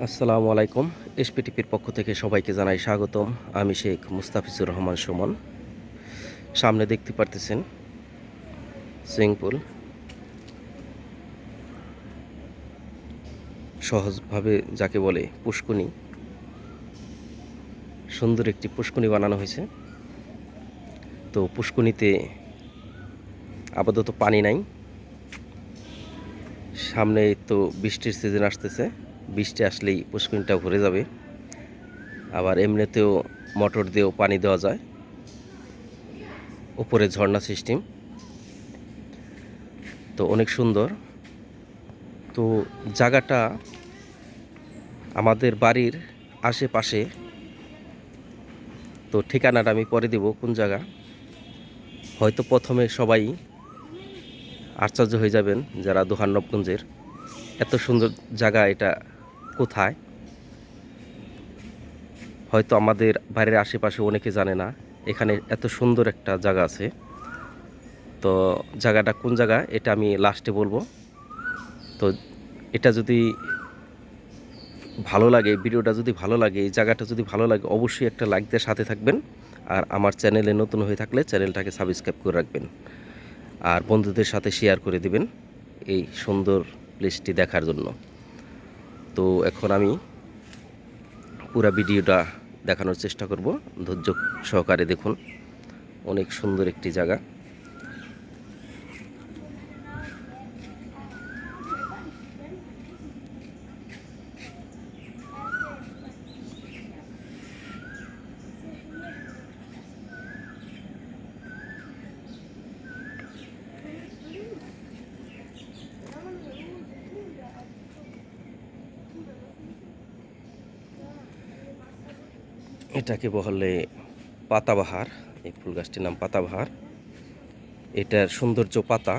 আসসালামু আলাইকুম। এসপিটিপির পক্ষ থেকে সবাইকে জানাই স্বাগতম। আমি শেখ মুস্তাফিজুর রহমান সুমন। সামনে দেখতে পারতেছেন সুইমিং পুল। সহজভাবে যাকে বলে পুষ্কুনি, সুন্দর একটি পুষ্কুনি বানানো হয়েছে। তো পুষ্কুনিতে আপাতত পানি নাই। সামনে তো বৃষ্টির সিজন আসতেছে, বৃষ্টি আসলেই পুষ্কুনিটা ভরে যাবে। আবার এমনিতেও মোটর দিয়েও পানি দেওয়া যায়, উপরে ঝর্ণা সিস্টেম। তো অনেক সুন্দর। তো জায়গাটা আমাদের বাড়ির আশেপাশে। তো ঠিকানাটা আমি পরে দেব কোন জায়গা। হয়তো প্রথমে সবাই আশ্চর্য হয়ে যাবেন যারা দোহান্নবগঞ্জের, এত সুন্দর জায়গা এটা কোথায়। হয়তো আমাদের বাড়ির আশেপাশে অনেকে জানে না এখানে এত সুন্দর একটা জায়গা আছে। তো জায়গাটা কোন জায়গা এটা আমি লাস্টে বলবো। তো এটা যদি ভালো লাগে, ভিডিওটা যদি ভালো লাগে, এই জায়গাটা যদি ভালো লাগে, অবশ্যই একটা লাইক দিয়ে সাথে থাকবেন। আর আমার চ্যানেলে নতুন হয়ে থাকলে চ্যানেলটাকে সাবস্ক্রাইব করে রাখবেন। আর বন্ধুদের সাথে শেয়ার করে দিবেন এই সুন্দর প্লেসটি দেখার জন্য। তো এখন আমি পুরো ভিডিওটা দেখানোর চেষ্টা করব, ধৈর্য সহকারে দেখুন। অনেক সুন্দর একটি জায়গা। এটাকে বলে পাতাবাহার। এই ফুল গাছটির নাম পাতাবাহার। এটার সৌন্দর্য পাতা,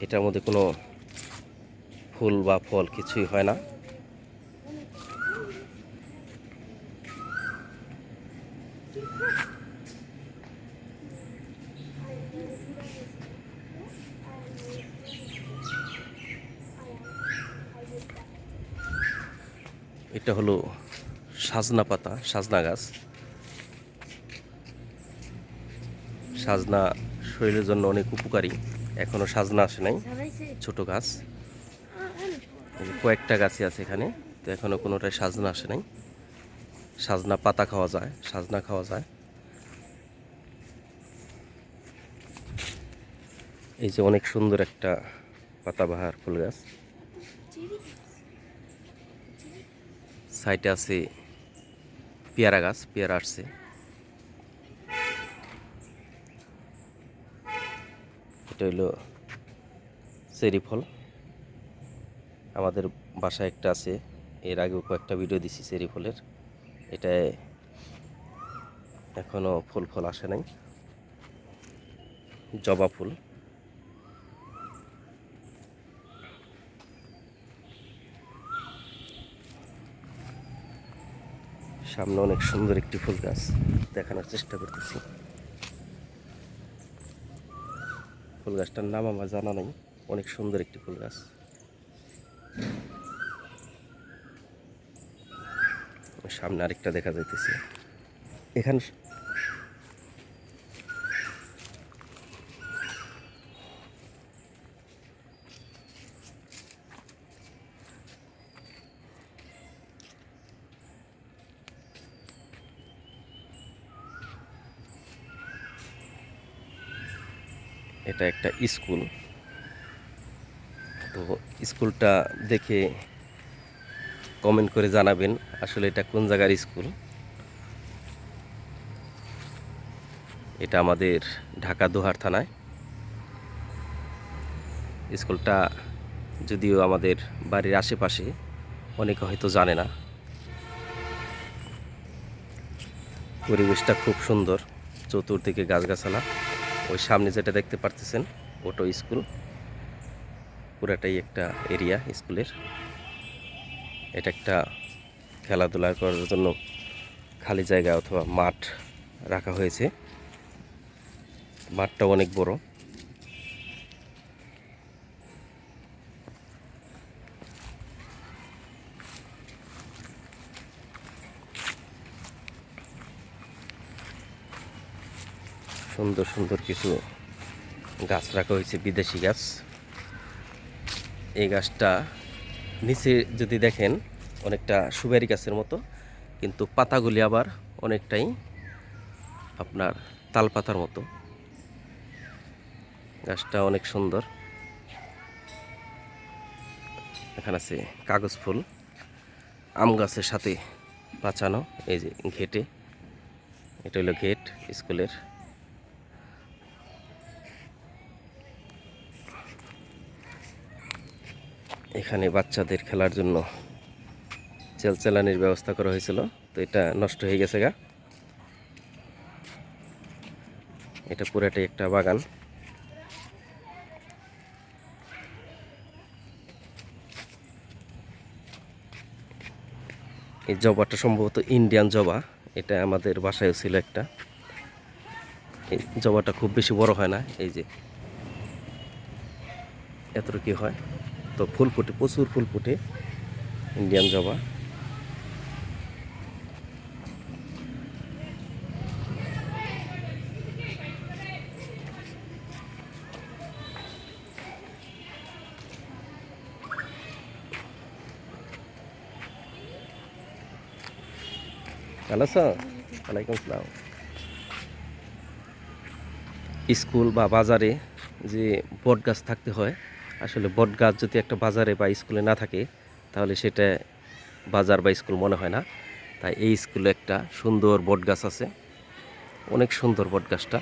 এটার মধ্যে কোনো ফুল বা ফল কিছুই হয় না। এটা হলো সাজনা পাতা, সাজনা গাছ। সাজনা শরীরের জন্য অনেক উপকারী। এখনো সাজনা আসে নাই, ছোট গাছ। কয়েকটা গাছই আছে এখানে, তো এখনো কোনোটাই সাজনা আসে নাই। সাজনা পাতা খাওয়া যায়, সাজনা খাওয়া যায়। এই যে অনেক সুন্দর একটা পাতাবাহার ফুল গাছ। সাইডে আছে পেয়ারা গাছ, পেয়ারা আসছে। এটা হইলো চেরি ফল। আমাদের বাসায় একটা আছে, এর আগেও কয়েকটা ভিডিও দিছি চেরি ফলের। এটায় এখনো ফুল ফল আসে নাই। জবা ফুল। সামনে অনেক সুন্দর একটি ফুল গাছ দেখানোর চেষ্টা করতেছি। ফুল গাছটার নাম আমার জানা নেই। অনেক সুন্দর একটি ফুল গাছ। সামনে আরেকটা দেখা যাইতেছে এখানে। এটা একটা স্কুল। তো স্কুলটা দেখে কমেন্ট করে জানাবেন আসলে এটা কোন জায়গার স্কুল। এটা আমাদের ঢাকা দোহার থানায় স্কুলটা। যদিও আমাদের বাড়ির আশেপাশে, অনেকে হয়তো জানে না। পরিবেশটা খুব সুন্দর, চতুর্দিকে গাছগাছালা। ওই সামনে যেটা দেখতে পারতেছেন ওটো স্কুল। পুরাটাই একটা এরিয়া স্কুলের। এটা একটা খেলাধুলা করার জন্য খালি জায়গা অথবা মাঠ রাখা হয়েছে। মাঠটা অনেক বড়। সুন্দর সুন্দর কিছু গাছ রাখা হয়েছে, বিদেশি গাছ। এই গাছটা নিচে যদি দেখেন অনেকটা সুপারি গাছের মতো, কিন্তু পাতাগুলি আবার অনেকটাই আপনার তাল পাতার মতো। গাছটা অনেক সুন্দর। এখানে আছে কাগজ ফুল, আম গাছের সাথে পাচানো। এই যে ঘেটে, এটা হলো গেট স্কুলের। এখানে বাচ্চাদের খেলার জন্য চেলচালানির ব্যবস্থা করা হয়েছিল, তো এটা নষ্ট হয়ে গেছে গা। এটা পুরাটাই একটা বাগান। এই জবাটা সম্ভবত ইন্ডিয়ান জবা, এটা আমাদের বাসায়ও ছিল একটা। এই জবাটা খুব বেশি বড় হয় না, এই যে এতটুকু হয়। তো ফুল ফুটে, প্রচুর ফুল ফুটে ইন্ডিয়ান জবা। ভালো আছো? ওয়ালাইকুম আসসালাম। স্কুল বা বাজারে যে বট গাছ থাকতে হয়, আসলে বট গাছ যদি একটা বাজারে বা স্কুলে না থাকে তাহলে সেটা বাজার বা স্কুল মনে হয় না। তাই এই স্কুলে একটা সুন্দর বট গাছ আছে, অনেক সুন্দর বট গাছটা।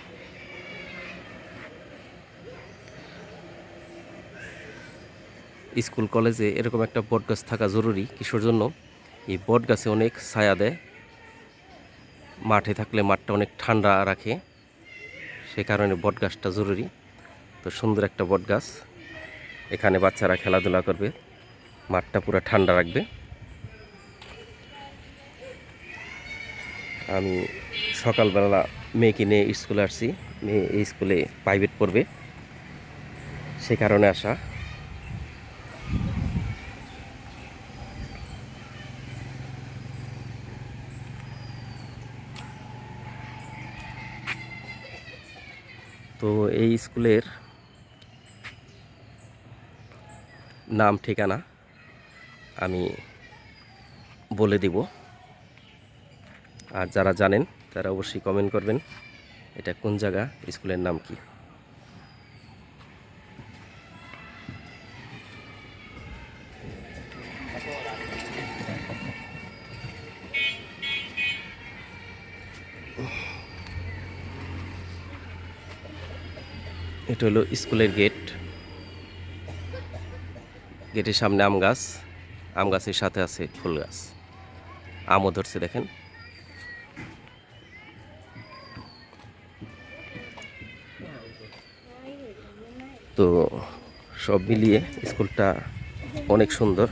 স্কুল কলেজে এরকম একটা বট গাছ থাকা জরুরি। কিসের জন্য? এই বট গাছে অনেক ছায়া দেয়, মাঠে থাকলে মাঠটা অনেক ঠান্ডা রাখে, সে কারণে বট গাছটা জরুরি। তো সুন্দর একটা বট গাছ, এখানে বাচ্চারা খেলাধুলা করবে, মাঠটা পুরো ঠান্ডা রাখবে। আমি সকালবেলা মেয়েকে নিয়ে স্কুলে আসছি, মেয়ে এই স্কুলে প্রাইভেট পড়বে, সে কারণে আসা। তো এই স্কুলের নাম ঠিকানা আমি বলে দিব, আর যারা জানেন তারা অবশ্যই কমেন্ট করবেন এটা কোন জায়গা, স্কুলের নাম কি। এটা হলো স্কুলের গেট। গেটের সামনে আম গাছ, আম গাছের সাথে আছে ফুল গাছ, আমও ধরছে দেখেন। তো সব মিলিয়ে স্কুলটা অনেক সুন্দর।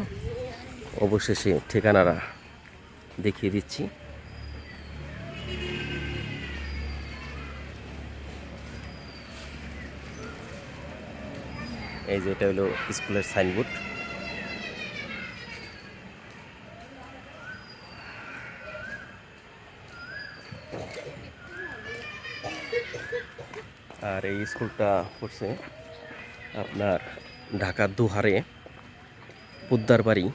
অবশেষে ঠিকানাটা দেখিয়ে দিচ্ছি। এই যে এটা হলো স্কুলের সাইনবোর্ড। আর এই স্কুলটা পড়ছে আপনার ঢাকার দুহারে, পোদ্দারবাড়ি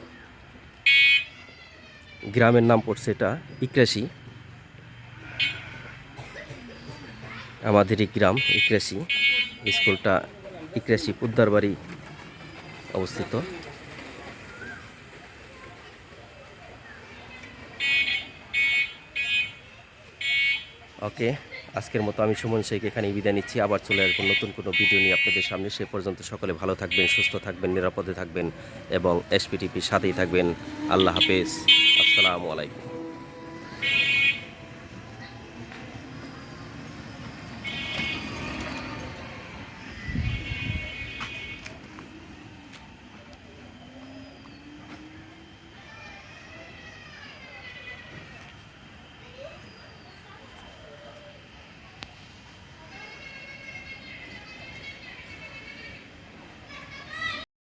গ্রামের নাম পড়ছে এটা ইকরাশি। আমাদেরই গ্রাম ইকরাশি, স্কুলটা ইকরাশি পোদ্দারবাড়ি অবস্থিত। ওকে, আজকের মতো আমি সুমন শেখ এখানে বিদায় নিচ্ছি। আবার চলে আসবো নতুন কোনো ভিডিও নিয়ে আপনাদের সামনে। সে পর্যন্ত সকলে ভালো থাকবেন, সুস্থ থাকবেন, নিরাপদে থাকবেন এবং এসপিটিপির সাথেই থাকবেন। আল্লাহ হাফেজ, আসসালামু আলাইকুম।